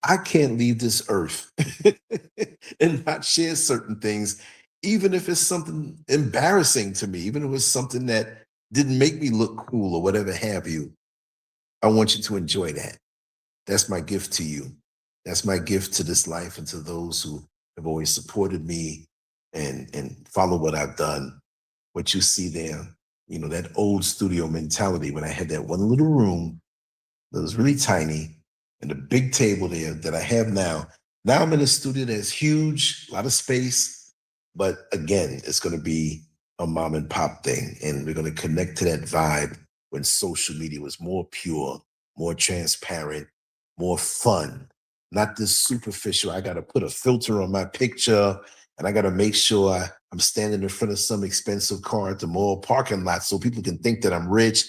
I can't leave this earth and not share certain things, even if it's something embarrassing to me, even if it was something that didn't make me look cool or whatever have you. I want you to enjoy that. That's my gift to you. That's my gift to this life and to those who have always supported me and follow what I've done. What you see there, that old studio mentality when I had that one little room that was really tiny and a big table there that I have now. Now I'm in a studio that's huge, a lot of space, but again, it's going to be a mom and pop thing. And we're going to connect to that vibe when social media was more pure, more transparent, more fun, not this superficial. I got to put a filter on my picture and I got to make sure I'm standing in front of some expensive car at the mall parking lot so people can think that I'm rich.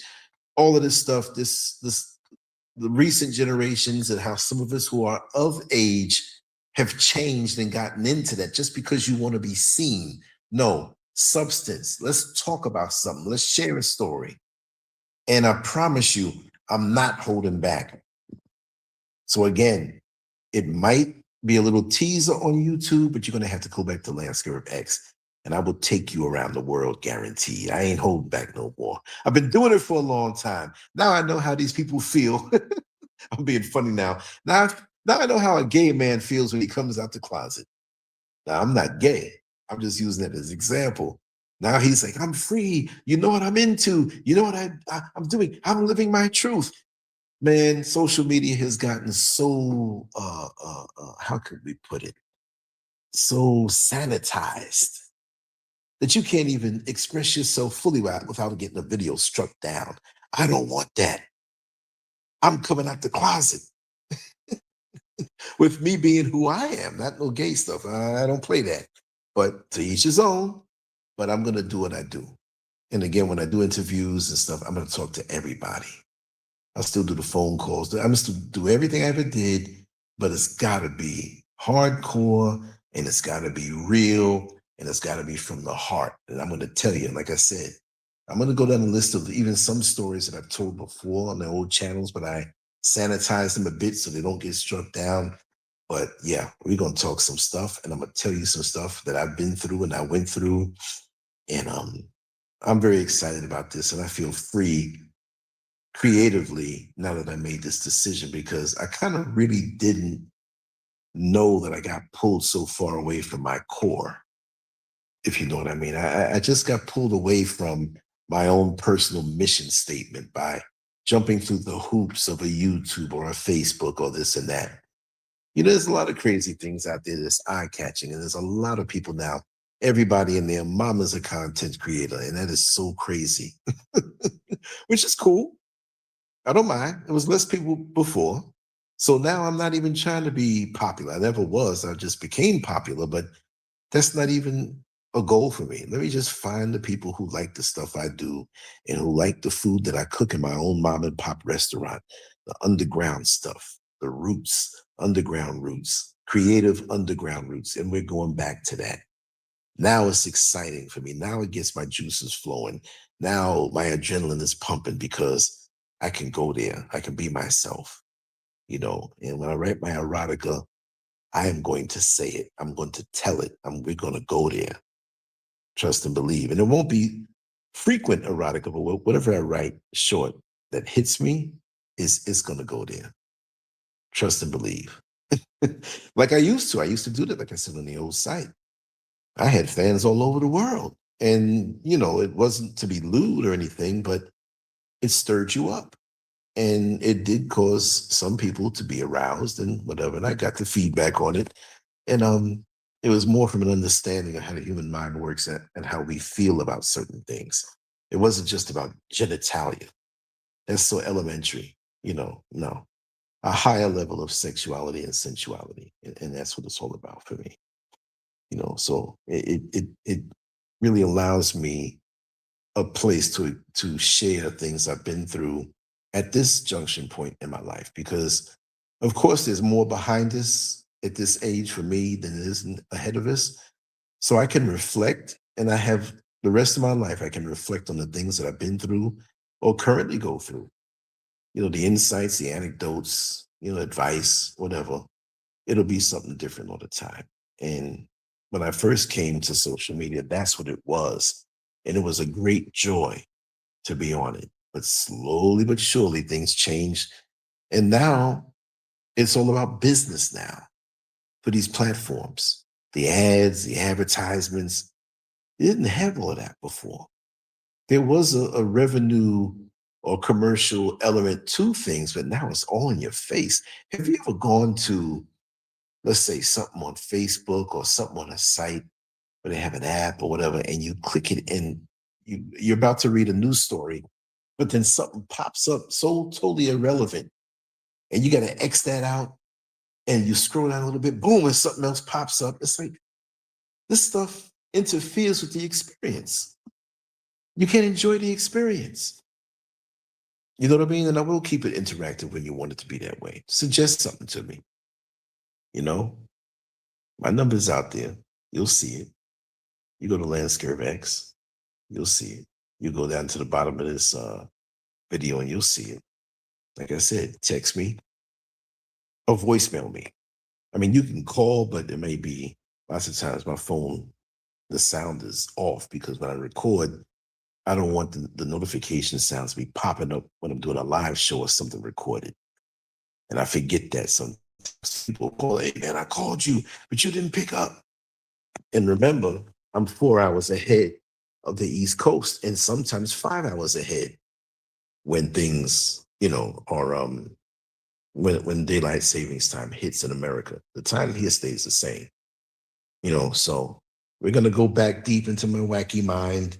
All of this stuff, the recent generations and how some of us who are of age have changed and gotten into that just because you want to be seen. No, substance. Let's talk about something. Let's share a story. And I promise you, I'm not holding back. So again, it might be a little teaser on YouTube, but you're going to have to go back to LanceScurvX and I will take you around the world, guaranteed. I ain't holding back no more. I've been doing it for a long time. Now I know how these people feel. I'm being funny now. Now I know how a gay man feels when he comes out the closet. Now, I'm not gay. I'm just using it as an example. Now he's like, I'm free. You know what I'm into. You know what I'm doing. I'm living my truth. Man, social media has gotten so, how could we put it? So sanitized that you can't even express yourself fully without getting a video struck down. I don't want that. I'm coming out the closet with me being who I am, not no gay stuff. I don't play that. But to each his own, but I'm going to do what I do. And again, when I do interviews and stuff, I'm going to talk to everybody. I'll still do the phone calls. I'm going to still do everything I ever did, but it's got to be hardcore and it's got to be real and it's got to be from the heart. And I'm going to tell you, like I said, I'm going to go down the list of even some stories that I've told before on the old channels, but I sanitize them a bit so they don't get struck down. But yeah, we're going to talk some stuff and I'm going to tell you some stuff that I've been through and I went through. And I'm very excited about this and I feel free creatively now that I made this decision because I kind of really didn't know that I got pulled so far away from my core, if you know what I mean. I just got pulled away from my own personal mission statement by jumping through the hoops of a YouTube or a Facebook or this and that. There's a lot of crazy things out there that's eye-catching, and there's a lot of people now. Everybody and their mama's a content creator, and that is so crazy, which is cool. I don't mind. It was less people before. So now I'm not even trying to be popular. I never was. I just became popular, but that's not even a goal for me. Let me just find the people who like the stuff I do and who like the food that I cook in my own mom and pop restaurant, the underground stuff, the roots, underground roots, creative underground roots. And we're going back to that. Now it's exciting for me. Now it gets my juices flowing. Now my adrenaline is pumping because I can go there. I can be myself. And when I write my erotica, I am going to say it. I'm going to tell it. We're going to go there. Trust and believe. And it won't be frequent erotica, but whatever I write short that hits me is going to go there. Trust and believe. Like I used to. I used to do that, like I said, on the old site. I had fans all over the world. And, it wasn't to be lewd or anything, but it stirred you up. And it did cause some people to be aroused and whatever. And I got the feedback on it. And it was more from an understanding of how the human mind works and how we feel about certain things. It wasn't just about genitalia. That's so elementary, no. A higher level of sexuality and sensuality. And that's what it's all about for me. So it really allows me a place to share things I've been through at this junction point in my life, because of course there's more behind us at this age for me than it is ahead of us. So I can reflect, and I have the rest of my life, I can reflect on the things that I've been through or currently go through. The insights, the anecdotes, advice, whatever. It'll be something different all the time. And when I first came to social media, that's what it was. And it was a great joy to be on it. But slowly but surely things changed. And now it's all about business now for these platforms. The ads, the advertisements. They didn't have all of that before. There was a revenue or commercial element to things, but now it's all in your face. Have you ever gone to, let's say, something on Facebook or something on a site where they have an app or whatever, and you click it and you're about to read a news story, but then something pops up so totally irrelevant, and you got to X that out, and you scroll down a little bit, boom, and something else pops up. It's like this stuff interferes with the experience. You can't enjoy the experience. You know what I mean? And I will keep it interactive when you want it to be that way. Suggest something to me. My number's out there. You'll see it. You go to LanceScurvX, you'll see it. You go down to the bottom of this video and you'll see it. Like I said, text me or voicemail me. I mean, you can call, but it may be lots of times my phone, the sound is off because when I record, I don't want the notification sounds to be popping up when I'm doing a live show or something recorded. And I forget that sometimes people call, hey man, I called you, but you didn't pick up. And remember, I'm 4 hours ahead of the East Coast and sometimes 5 hours ahead when things, are when daylight savings time hits in America. The time here stays the same. So we're gonna go back deep into my wacky mind.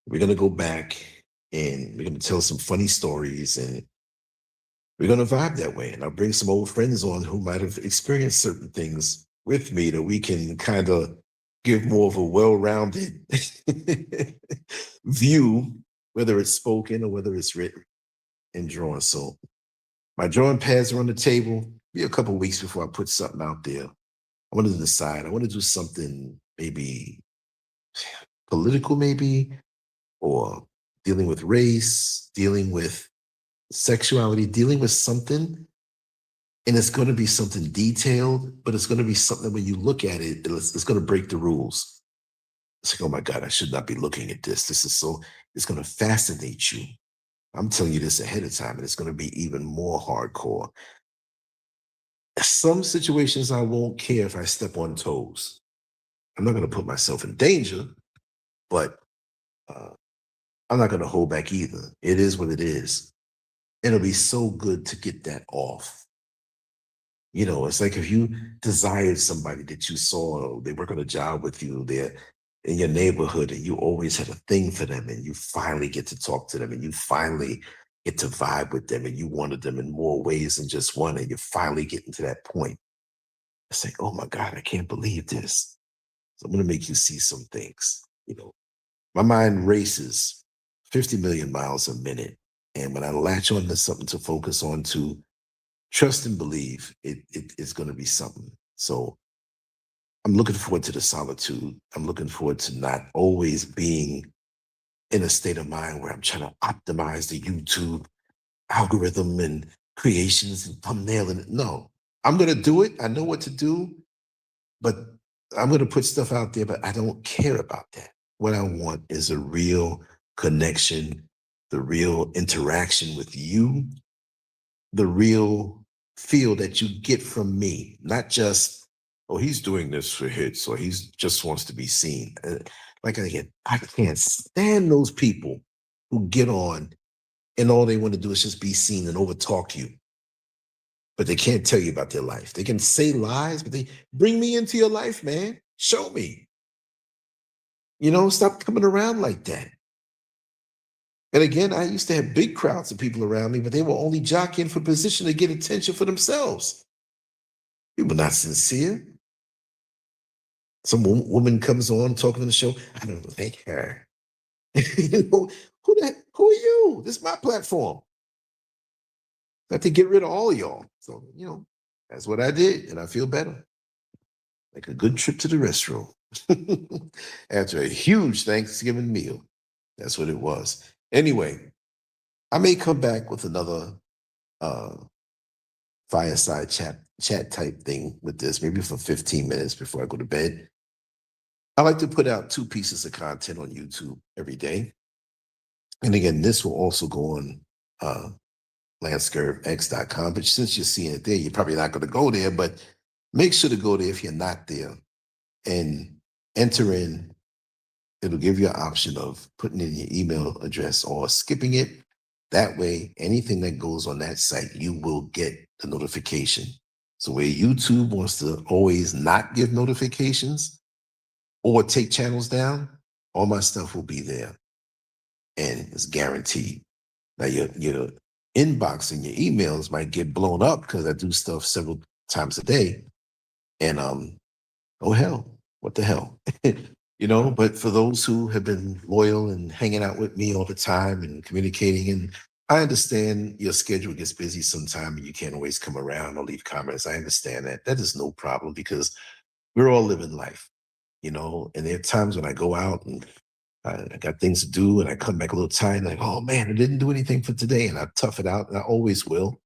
We're gonna go back and we're gonna tell some funny stories and we're gonna vibe that way. And I'll bring some old friends on who might have experienced certain things with me that we can kind of give more of a well-rounded view, whether it's spoken or whether it's written and drawn. So my drawing pads are on the table. Be a couple weeks before I put something out there. I want to decide. I want to do something maybe political, maybe, or dealing with race, dealing with sexuality, dealing with something. And it's going to be something detailed, but it's going to be something when you look at it, it's going to break the rules. It's like, oh my God, I should not be looking at this. It's going to fascinate you. I'm telling you this ahead of time, and it's going to be even more hardcore. Some situations I won't care if I step on toes. I'm not going to put myself in danger, but I'm not going to hold back either. It is what it is. It'll be so good to get that off. It's like if you desired somebody that you saw, they work on a job with you, they're in your neighborhood, and you always had a thing for them, and you finally get to talk to them, and you finally get to vibe with them, and you wanted them in more ways than just one, and you're finally getting to that point. It's like, oh my God, I can't believe this. So I'm going to make you see some things. My mind races 50 million miles a minute. And when I latch on to something to focus on, to trust and believe, it's going to be something. So I'm looking forward to the solitude. I'm looking forward to not always being in a state of mind where I'm trying to optimize the YouTube algorithm and creations and thumbnail and no. I'm gonna do it. I know what to do, but I'm gonna put stuff out there, but I don't care about that. What I want is a real connection, the real interaction with you, the real feel that you get from me, not just, oh, he's doing this for hits or he's just wants to be seen. Like again, I can't stand those people who get on and all they want to do is just be seen and overtalk you. But they can't tell you about their life. They can say lies, but they bring me into your life, man. Show me. Stop coming around like that. And again, I used to have big crowds of people around me, but they were only jockeying for position to get attention for themselves. People not sincere. Some woman comes on talking on the show. I don't like her. Who are you? This is my platform. I have to get rid of all of y'all. So, that's what I did, and I feel better. Like a good trip to the restroom after a huge Thanksgiving meal. That's what it was. Anyway, I may come back with another fireside chat type thing with this, maybe for 15 minutes before I go to bed. I like to put out 2 pieces of content on YouTube every day. And again, this will also go on LanceScurvX.com. But since you're seeing it there, you're probably not going to go there, but make sure to go there if you're not there and enter in. It'll give you an option of putting in your email address or skipping it. That way, anything that goes on that site, you will get the notification. So where YouTube wants to always not give notifications or take channels down, all my stuff will be there. And it's guaranteed. Now your inbox and your emails might get blown up because I do stuff several times a day. And oh hell, what the hell? But for those who have been loyal and hanging out with me all the time and communicating, and I understand your schedule gets busy sometime and you can't always come around or leave comments. I understand that. That is no problem because we're all living life, and there are times when I go out and I got things to do and I come back a little tired, like, oh man, I didn't do anything for today. And I tough it out, and I always will.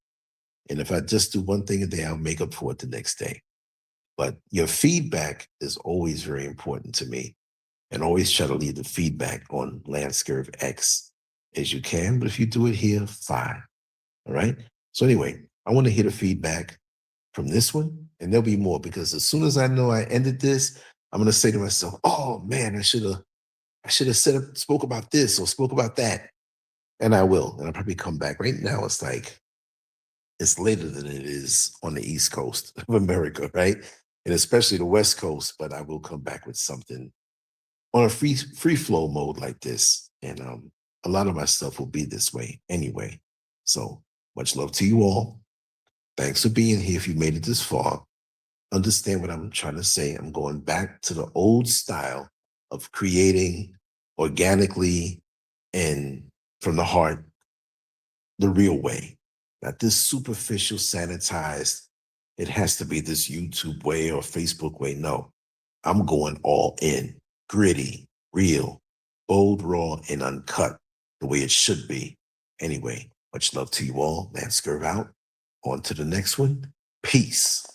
And if I just do one thing a day, I'll make up for it the next day. But your feedback is always very important to me. And always try to leave the feedback on LanceScurvX as you can. But if you do it here, fine. All right. So anyway, I want to hear the feedback from this one, and there'll be more because as soon as I know I ended this, I'm going to say to myself, oh man, I should have spoke about this or spoke about that. And I will. And I'll probably come back. Right now, it's later than it is on the East Coast of America, right? And especially the West Coast, but I will come back with something on a free flow mode like this. And a lot of my stuff will be this way anyway. So much love to you all. Thanks for being here. If you made it this far, understand what I'm trying to say. I'm going back to the old style of creating organically and from the heart, the real way, not this superficial, sanitized, it has to be this YouTube way or Facebook way. No, I'm going all in. Gritty, real, bold, raw, and uncut, the way it should be. Anyway, much love to you all. LanceScurv out. On to the next one. Peace.